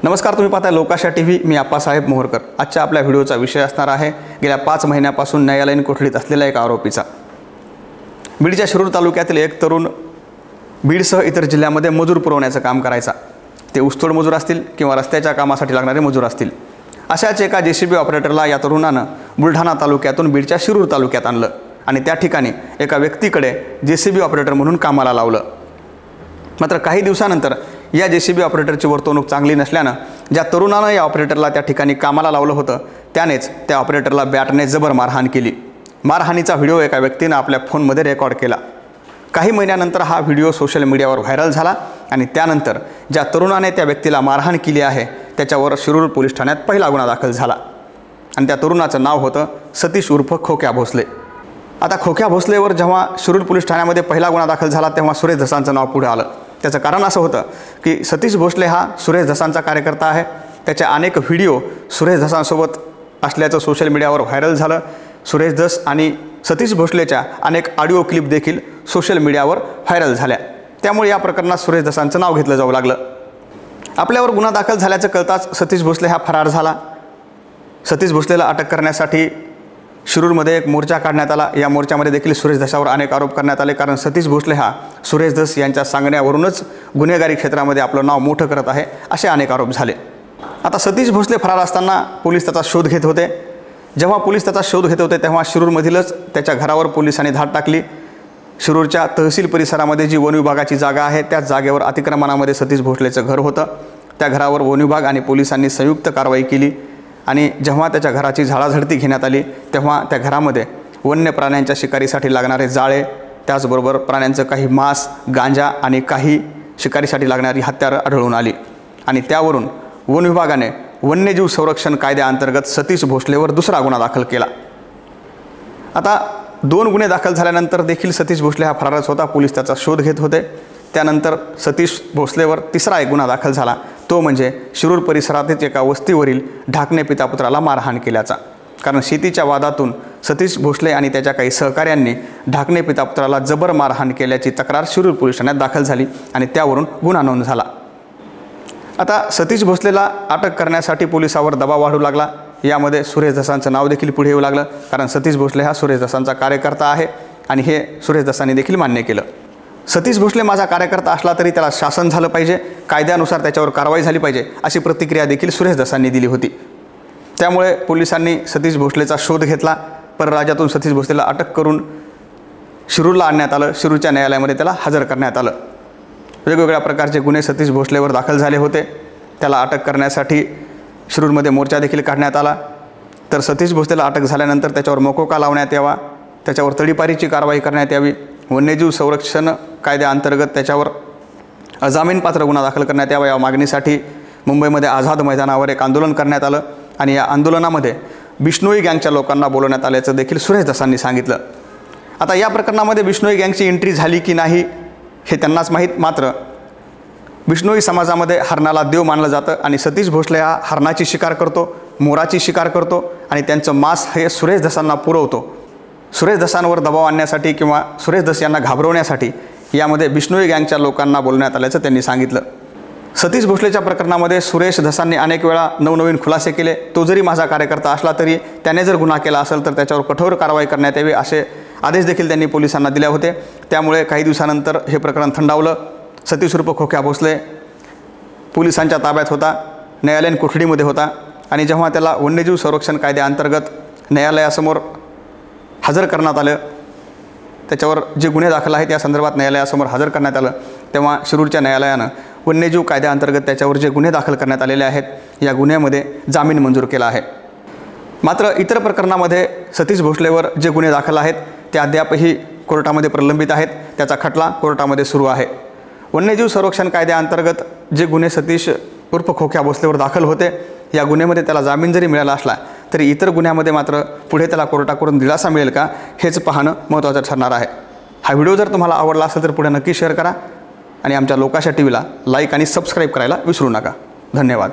नमस्कार, तुम्ही पाहताय लोकाशा टीव्ही। मी आप्पासाहेब मोहरकर। आजच्या आपल्या व्हिडिओचा विषय असणार आहे गेल्या 5 महिन्यापासून न्यायालयीन कोठडीत असलेल्या एक आरोपीचा। बीडच्या शिरूर तालुक्यातील एक तरुण बीडसह इतर जिल्ह्यामध्ये मजूर पुरवण्याचं काम करायचा। ते ऊसतोड मजूर असतील किंवा रस्त्याच्या कामासाठी लागणारे मजूर असतील। अशाच एका जेसीबी ऑपरेटरला या तरुणानं बुलढाणा तालुक्यातून बीडच्या शिरूर तालुक्यात आणलं आणि त्या ठिकाणी एका व्यक्तीकडे जेसीबी ऑपरेटर म्हणून कामाला लावलं। मात्र काही दिवसानंतर या जेसीबी ऑपरेटरची वर्तणूक चांगली नसल्यानं ज्या तरुणानं या ऑपरेटरला त्या ठिकाणी कामाला लावलं होतं त्यानेच त्या ऑपरेटरला बॅटने जबर मारहाण केली। मारहाणीचा व्हिडिओ एका व्यक्तीनं आपल्या फोनमध्ये रेकॉर्ड केला। काही महिन्यानंतर हा व्हिडिओ सोशल मीडियावर व्हायरल झाला आणि त्यानंतर ज्या तरुणाने त्या व्यक्तीला मारहाण केली आहे त्याच्यावर शिरूर पोलीस ठाण्यात पहिला गुन्हा दाखल झाला आणि त्या तरुणाचं नाव होतं सतीश उर्फ खोक्या भोसले। आता खोक्या भोसलेवर जेव्हा शिरूर पोलीस ठाण्यामध्ये पहिला गुन्हा दाखल झाला तेव्हा सुरेश धसांचं नाव पुढे आलं। त्याचं कारण असं होतं की सतीश भोसले हा सुरेश धसांचा कार्यकर्ता आहे। त्याचे अनेक व्हिडिओ सुरेश धसांसोबत असल्याचं सोशल मीडियावर व्हायरल झालं। सुरेश धस आणि सतीश भोसलेच्या अनेक ऑडिओ क्लिप देखील सोशल मीडियावर व्हायरल झाल्या। त्यामुळे या प्रकरणात सुरेश धसांचं नाव घेतलं जाऊ लागलं। आपल्यावर गुन्हा दाखल झाल्याचं कळताच सतीश भोसले हा फरार झाला। सतीश भोसलेला अटक करण्यासाठी शिरूरमध्ये एक मोर्चा काढण्यात आला। या मोर्चामध्ये देखील सुरेश धसावर अनेक आरोप करण्यात आले, कारण सतीश भोसले हा सुरेश धस यांच्या सांगण्यावरूनच गुन्हेगारी क्षेत्रामध्ये आपलं नाव मोठं करत आहे असे अनेक आरोप झाले। आता सतीश भोसले फरार असताना पोलीस त्याचा शोध घेत होते। जेव्हा पोलीस त्याचा शोध घेत होते तेव्हा शिरूरमधीलच त्याच्या घरावर पोलिसांनी धाड टाकली। शिरूरच्या तहसील परिसरामध्ये जी वन विभागाची जागा आहे त्याच जागेवर अतिक्रमणामध्ये सतीश भोसलेचं घर होतं। त्या घरावर वन विभाग आणि पोलिसांनी संयुक्त कारवाई केली आणि जेव्हा त्याच्या घराची झाडाझडती घेण्यात आली तेव्हा त्या घरामध्ये वन्य प्राण्यांच्या शिकारीसाठी लागणारे जाळे, त्याचबरोबर प्राण्यांचं काही मांस, गांजा आणि काही शिकारीसाठी लागणारी हत्यारं आढळून आली आणि त्यावरून वन विभागाने वन्यजीव संरक्षण कायद्याअंतर्गत सतीश भोसलेवर दुसरा गुन्हा दाखल केला। आता 2 गुन्हे दाखल झाल्यानंतर देखील सतीश भोसले हा फरारच होता। पोलीस त्याचा शोध घेत होते। त्यानंतर सतीश भोसलेवर तिसरा एक गुन्हा दाखल झाला, तो म्हणजे शिरूर परिसरातील एका वस्तीवरील ढाकणे पितापुत्राला मारहाण केल्याचा। कारण शेतीच्या वादातून सतीश भोसले आणि त्याच्या काही सहकाऱ्यांनी ढाकणे पितापुत्राला जबर मारहाण केल्याची तक्रार शिरूर पोलीस ठाण्यात दाखल झाली आणि त्यावरून गुन्हा नोंद झाला। आता सतीश भोसलेला अटक करण्यासाठी पोलिसावर दबाव वाढू लागला। यामध्ये सुरेश धसांचं नाव देखील पुढे येऊ लागलं, कारण सतीश भोसले हा सुरेश धसांचा कार्यकर्ता आहे आणि हे सुरेश धसांनी देखील मान्य केलं। सतीश भोसले माझा कार्यकर्ता असला तरी त्याला शासन झालं पाहिजे, कायद्यानुसार त्याच्यावर कारवाई झाली पाहिजे अशी प्रतिक्रिया देखील सुरेश धसांनी दिली होती। त्यामुळे पोलिसांनी सतीश भोसलेचा शोध घेतला। परराज्यातून सतीश भोसलेला अटक करून शिरूरला आणण्यात आलं। शिरूरच्या न्यायालयामध्ये त्याला हजर करण्यात आलं। वेगवेगळ्या प्रकारचे गुन्हे सतीश भोसलेवर दाखल झाले होते। त्याला अटक करण्यासाठी शिरूरमध्ये मोर्चा देखील काढण्यात आला। तर सतीश भोसलेला अटक झाल्यानंतर त्याच्यावर मोकोका लावण्यात यावा, त्याच्यावर तडीपारीची कारवाई करण्यात यावी, वन्यजीव संरक्षण कायद्याअंतर्गत त्याच्यावर अजामीनपात्र गुन्हा दाखल करण्यात यावा या मागणीसाठी मुंबईमध्ये आझाद मैदानावर एक आंदोलन करण्यात आलं आणि या आंदोलनामध्ये बिश्नोई गँगच्या लोकांना बोलवण्यात आल्याचं देखील सुरेश धसांनी सांगितलं। आता या प्रकरणामध्ये बिश्नोई गँगची एंट्री झाली की नाही हे त्यांनाच माहीत। मात्र बिश्नोई समाजामध्ये हरणाला देव मानलं जातं आणि सतीश भोसले हा हरणाची शिकार करतो, मोराची शिकार करतो आणि त्यांचं मांस हे सुरेश धसांना पुरवतो। सुरेश धसांवर दबाव आणण्यासाठी किंवा सुरेश धस यांना घाबरवण्यासाठी यामध्ये बिश्नोई गँगच्या लोकांना बोलवण्यात आल्याचं त्यांनी सांगितलं। सतीश भोसलेच्या प्रकरणामध्ये सुरेश धसांनी अनेक वेळा नवनवीन खुलासे केले। तो जरी माझा कार्यकर्ता असला तरी त्याने जर गुन्हा केला असेल तर त्याच्यावर कठोर कारवाई करण्यात यावी असे आदेश देखील त्यांनी पोलिसांना दिले होते। त्यामुळे काही दिवसानंतर हे प्रकरण थंडावलं। सतीश उर्फ खोक्या भोसले पोलिसांच्या ताब्यात होता, न्यायालयीन कोठडीमध्ये होता आणि जेव्हा त्याला वन्यजीव संरक्षण कायद्याअंतर्गत न्यायालयासमोर हजर करण्यात आलं, त्याच्यावर जे गुन्हे दाखल आहेत या संदर्भात न्यायालयासमोर हजर करण्यात आलं, तेव्हा शिरूरच्या न्यायालयानं वन्यजीव कायद्याअंतर्गत त्याच्यावर जे गुन्हे दाखल करण्यात आलेले आहेत या गुन्ह्यामध्ये जामीन मंजूर केला आहे। मात्र इतर प्रकरणामध्ये सतीश भोसलेवर जे गुन्हे दाखल आहेत ते अद्यापही कोर्टामध्ये प्रलंबित आहेत। त्याचा खटला कोर्टामध्ये सुरू आहे। वन्यजीव संरक्षण कायद्याअंतर्गत जे गुन्हे सतीश उर्फ खोक्या भोसलेवर दाखल होते या गुन्ह्यामध्ये त्याला जामीन जरी मिळाला असला तरी इतर गुन्ह्यामध्ये मात्र पुढे त्याला कोर्टाकडून दिलासा मिळेल का हेच पाहणं महत्त्वाचं ठरणार आहे। हा व्हिडिओ जर तुम्हाला आवडला असेल तर पुढे नक्की शेअर करा आणि आमच्या लोकाशा टीव्हीला लाईक आणि सबस्क्राईब करायला विसरू नका। धन्यवाद।